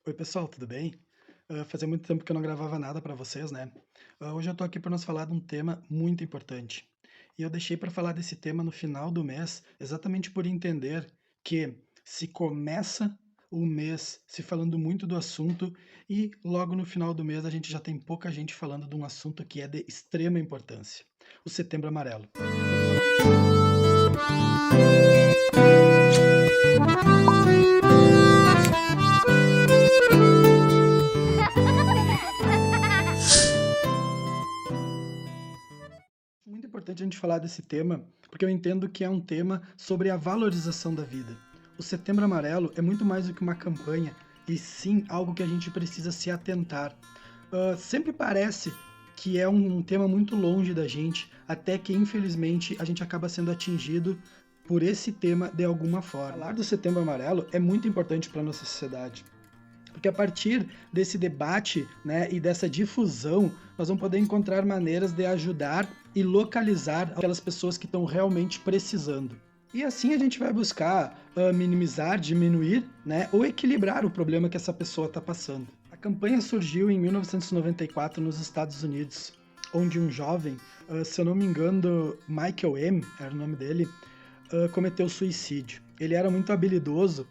Oi, pessoal, tudo bem? Fazia muito tempo que eu não gravava nada para vocês, né? Hoje eu tô aqui para nós falar de um tema muito importante. E eu deixei para falar desse tema no final do mês, exatamente por entender que se começa o mês se falando muito do assunto e logo no final do mês a gente já tem pouca gente falando de um assunto que é de extrema importância, o Setembro Amarelo. Vamos falar. Muito importante a gente falar desse tema, porque eu entendo que é um tema sobre a valorização da vida. O Setembro Amarelo é muito mais do que uma campanha, e sim algo que a gente precisa se atentar. Sempre parece que é um tema muito longe da gente, até que infelizmente a gente acaba sendo atingido por esse tema de alguma forma. Falar do Setembro Amarelo é muito importante para a nossa sociedade. Porque a partir desse debate, né, e dessa difusão, nós vamos poder encontrar maneiras de ajudar e localizar aquelas pessoas que estão realmente precisando. E assim a gente vai buscar minimizar, diminuir, né, ou equilibrar o problema que essa pessoa está passando. A campanha surgiu em 1994 nos Estados Unidos, onde um jovem, se eu não me engano, Michael M., era o nome dele, cometeu suicídio. Ele era muito habilidoso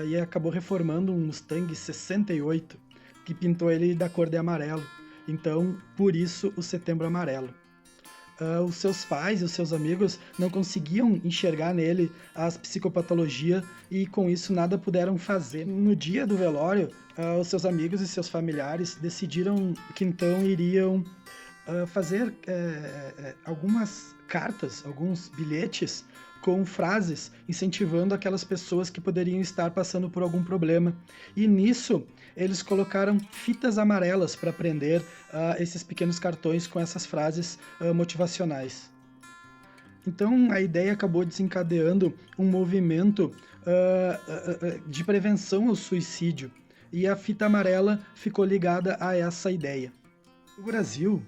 e acabou reformando um Mustang 68, que pintou ele da cor de amarelo. Então, por isso, o Setembro Amarelo. Os seus pais e os seus amigos não conseguiam enxergar nele as psicopatologias e com isso nada puderam fazer. No dia do velório, os seus amigos e seus familiares decidiram que então iriam fazer algumas cartas, alguns bilhetes com frases incentivando aquelas pessoas que poderiam estar passando por algum problema. E nisso eles colocaram fitas amarelas para prender esses pequenos cartões com essas frases motivacionais. Então a ideia acabou desencadeando um movimento de prevenção ao suicídio. E a fita amarela ficou ligada a essa ideia. O Brasil,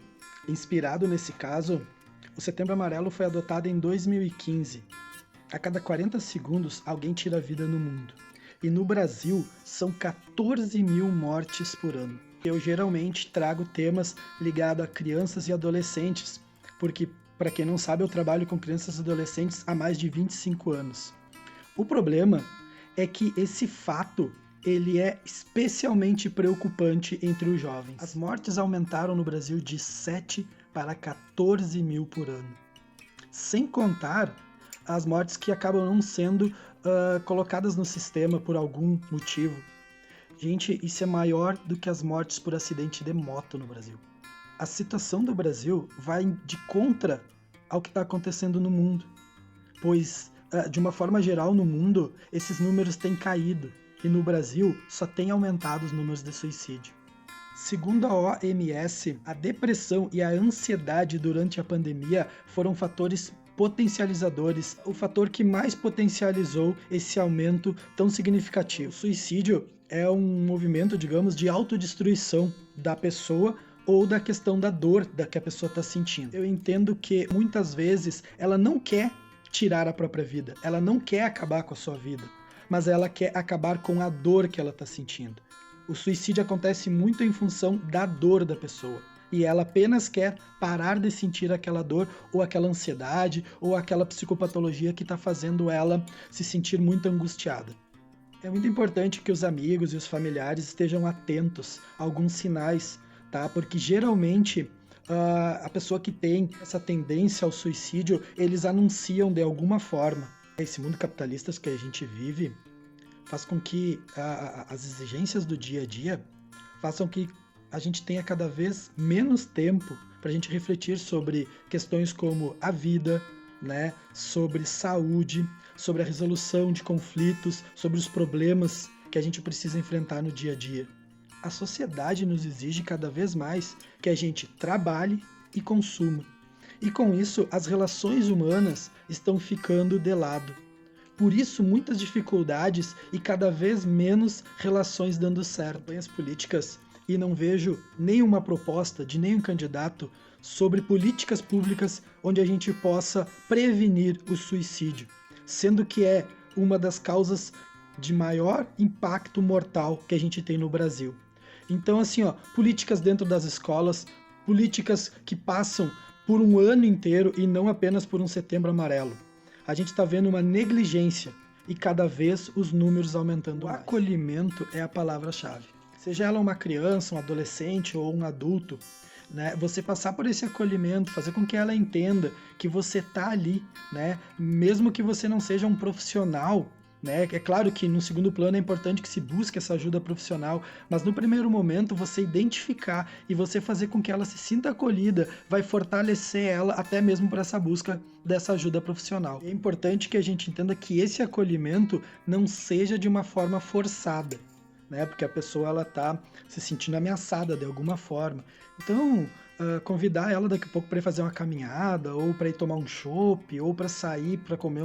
inspirado nesse caso, o Setembro Amarelo foi adotado em 2015. A cada 40 segundos, alguém tira a vida no mundo. E no Brasil, são 14 mil mortes por ano. Eu geralmente trago temas ligados a crianças e adolescentes, porque, para quem não sabe, eu trabalho com crianças e adolescentes há mais de 25 anos. O problema é que esse fato ele é especialmente preocupante entre os jovens. As mortes aumentaram no Brasil de 7 para 14 mil por ano. Sem contar as mortes que acabam não sendo colocadas no sistema por algum motivo. Gente, isso é maior do que as mortes por acidente de moto no Brasil. A situação do Brasil vai de contra ao que está acontecendo no mundo, pois, de uma forma geral, no mundo, esses números têm caído. E no Brasil só tem aumentado os números de suicídio. Segundo a OMS, a depressão e a ansiedade durante a pandemia foram fatores potencializadores, o fator que mais potencializou esse aumento tão significativo. O suicídio é um movimento, digamos, de autodestruição da pessoa ou da questão da dor da que a pessoa está sentindo. Eu entendo que muitas vezes ela não quer tirar a própria vida, ela não quer acabar com a sua vida, mas ela quer acabar com a dor que ela está sentindo. O suicídio acontece muito em função da dor da pessoa. E ela apenas quer parar de sentir aquela dor, ou aquela ansiedade, ou aquela psicopatologia que está fazendo ela se sentir muito angustiada. É muito importante que os amigos e os familiares estejam atentos a alguns sinais, tá? Porque geralmente a pessoa que tem essa tendência ao suicídio, eles anunciam de alguma forma. Esse mundo capitalista que a gente vive faz com que as exigências do dia a dia façam que a gente tenha cada vez menos tempo para a gente refletir sobre questões como a vida, né? Sobre saúde, sobre a resolução de conflitos, sobre os problemas que a gente precisa enfrentar no dia a dia. A sociedade nos exige cada vez mais que a gente trabalhe e consuma. E com isso, as relações humanas estão ficando de lado. Por isso, muitas dificuldades e cada vez menos relações dando certo. Campanhas políticas, e não vejo nenhuma proposta de nenhum candidato sobre políticas públicas onde a gente possa prevenir o suicídio, sendo que é uma das causas de maior impacto mortal que a gente tem no Brasil. Então, assim, ó, políticas dentro das escolas, políticas que passam por um ano inteiro e não apenas por um Setembro Amarelo. A gente está vendo uma negligência e cada vez os números aumentando mais. O acolhimento é a palavra-chave. Seja ela uma criança, um adolescente ou um adulto, né? Você passar por esse acolhimento, fazer com que ela entenda que você tá ali, né? Mesmo que você não seja um profissional, né? É claro que no segundo plano é importante que se busque essa ajuda profissional, mas no primeiro momento você identificar e você fazer com que ela se sinta acolhida vai fortalecer ela até mesmo para essa busca dessa ajuda profissional. É importante que a gente entenda que esse acolhimento não seja de uma forma forçada, né? Porque a pessoa ela tá se sentindo ameaçada de alguma forma. Então, convidar ela daqui a pouco para ir fazer uma caminhada, ou para ir tomar um chopp, ou para sair para comer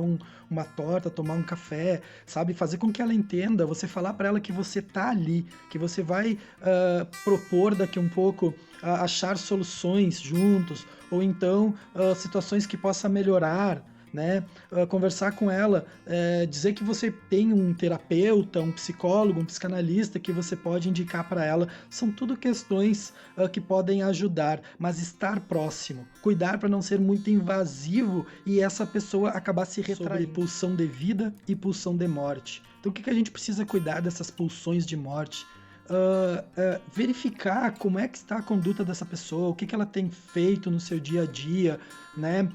uma torta, tomar um café, sabe? Fazer com que ela entenda, você falar para ela que você tá ali, que você vai propor daqui a um pouco achar soluções juntos, ou então situações que possa melhorar, né? Conversar com ela, dizer que você tem um terapeuta, um psicólogo, um psicanalista que você pode indicar para ela, são tudo questões que podem ajudar, mas estar próximo, cuidar para não ser muito invasivo e essa pessoa acabar se retraindo. Sobre pulsão de vida e pulsão de morte. Então o que a gente precisa cuidar dessas pulsões de morte? Verificar como é que está a conduta dessa pessoa, o que ela tem feito no seu dia a dia, né?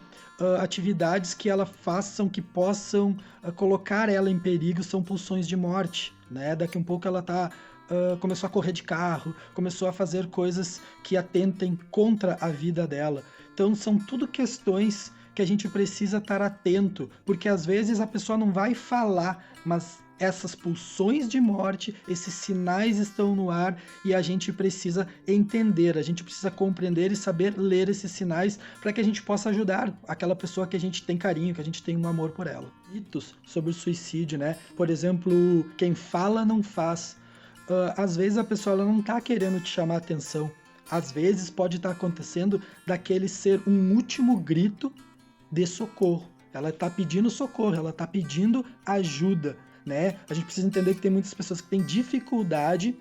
Atividades que ela façam que possam colocar ela em perigo são pulsões de morte, né? Daqui a um pouco ela começou a correr de carro, começou a fazer coisas que atentem contra a vida dela. Então são tudo questões que a gente precisa estar atento, porque às vezes a pessoa não vai falar, mas essas pulsões de morte, esses sinais estão no ar e a gente precisa entender, a gente precisa compreender e saber ler esses sinais para que a gente possa ajudar aquela pessoa que a gente tem carinho, que a gente tem um amor por ela. Mitos sobre o suicídio, né? Por exemplo, quem fala não faz. Às vezes a pessoa ela não está querendo te chamar a atenção. Às vezes pode estar acontecendo daquele ser um último grito de socorro. Ela está pedindo socorro, ela está pedindo ajuda, né? A gente precisa entender que tem muitas pessoas que têm dificuldade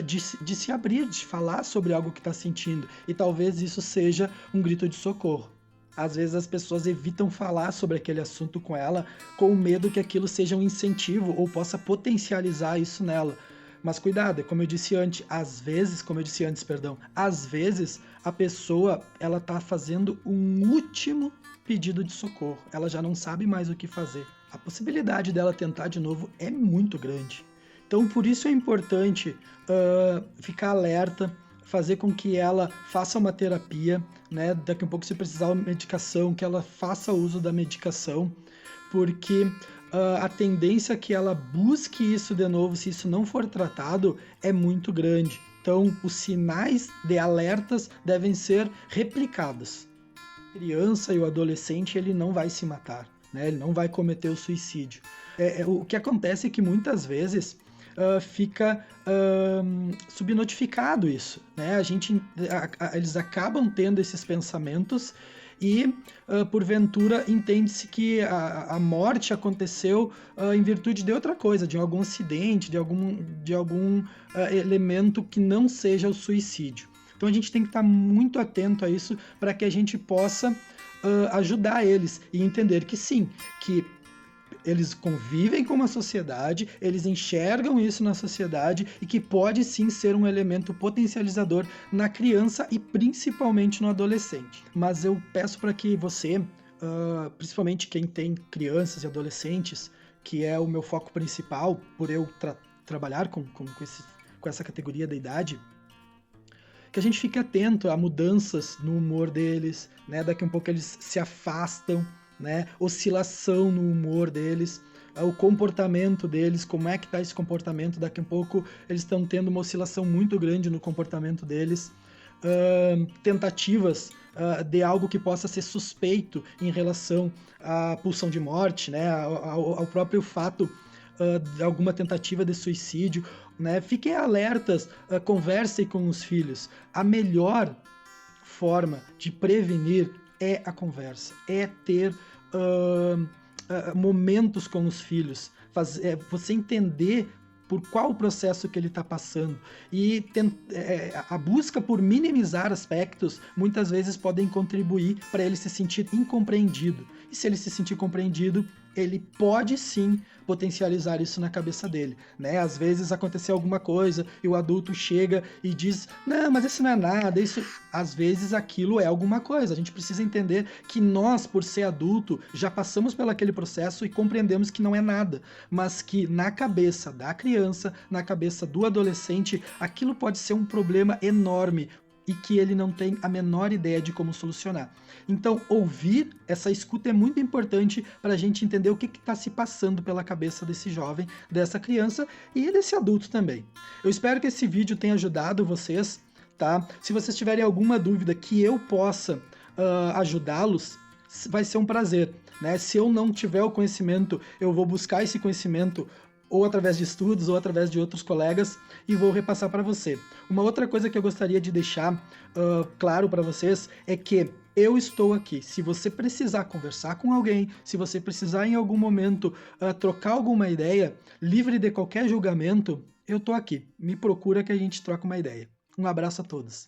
de se abrir, de falar sobre algo que está sentindo. E talvez isso seja um grito de socorro. Às vezes as pessoas evitam falar sobre aquele assunto com ela, com medo que aquilo seja um incentivo ou possa potencializar isso nela. Mas cuidado, como eu disse antes, às vezes a pessoa ela tá fazendo um último pedido de socorro. Ela já não sabe mais o que fazer. A possibilidade dela tentar de novo é muito grande. Então, por isso é importante ficar alerta, fazer com que ela faça uma terapia, né? Daqui a pouco, se precisar de medicação, que ela faça uso da medicação, porque a tendência que ela busque isso de novo, se isso não for tratado, é muito grande. Então, os sinais de alertas devem ser replicados. A criança e o adolescente, ele não vai se matar, né? Ele não vai cometer o suicídio. O que acontece é que muitas vezes fica subnotificado isso, né? Eles acabam tendo esses pensamentos e, porventura, entende-se que a morte aconteceu em virtude de outra coisa, de algum acidente, de algum elemento que não seja o suicídio. Então a gente tem que estar muito atento a isso para que a gente possa ajudar eles e entender que sim, que eles convivem com uma sociedade, eles enxergam isso na sociedade e que pode sim ser um elemento potencializador na criança e principalmente no adolescente. Mas eu peço para que você, principalmente quem tem crianças e adolescentes, que é o meu foco principal, por eu trabalhar com essa categoria da idade, que a gente fique atento a mudanças no humor deles, né? Daqui a um pouco eles se afastam, né? Oscilação no humor deles, o comportamento deles, como é que está esse comportamento, daqui a pouco eles estão tendo uma oscilação muito grande no comportamento deles, tentativas de algo que possa ser suspeito em relação à pulsão de morte, né? ao próprio fato de alguma tentativa de suicídio, né? Fiquem alertas, conversem com os filhos. A melhor forma de prevenir é a conversa, é ter momentos com os filhos, você entender por qual o processo que ele está passando. E a busca por minimizar aspectos muitas vezes podem contribuir para ele se sentir incompreendido. E se ele se sentir compreendido, ele pode sim potencializar isso na cabeça dele, né? Às vezes aconteceu alguma coisa e o adulto chega e diz, não, mas isso não é nada, isso... Às vezes aquilo é alguma coisa. A gente precisa entender que nós, por ser adulto, já passamos pelo aquele processo e compreendemos que não é nada, mas que na cabeça da criança, na cabeça do adolescente, aquilo pode ser um problema enorme, e que ele não tem a menor ideia de como solucionar. Então, ouvir, essa escuta é muito importante para a gente entender o que está se passando pela cabeça desse jovem, dessa criança e desse adulto também. Eu espero que esse vídeo tenha ajudado vocês, tá? Se vocês tiverem alguma dúvida que eu possa ajudá-los, vai ser um prazer, né? Se eu não tiver o conhecimento, eu vou buscar esse conhecimento ou através de estudos, ou através de outros colegas, e vou repassar para você. Uma outra coisa que eu gostaria de deixar claro para vocês é que eu estou aqui. Se você precisar conversar com alguém, se você precisar em algum momento trocar alguma ideia, livre de qualquer julgamento, eu estou aqui. Me procura que a gente troca uma ideia. Um abraço a todos.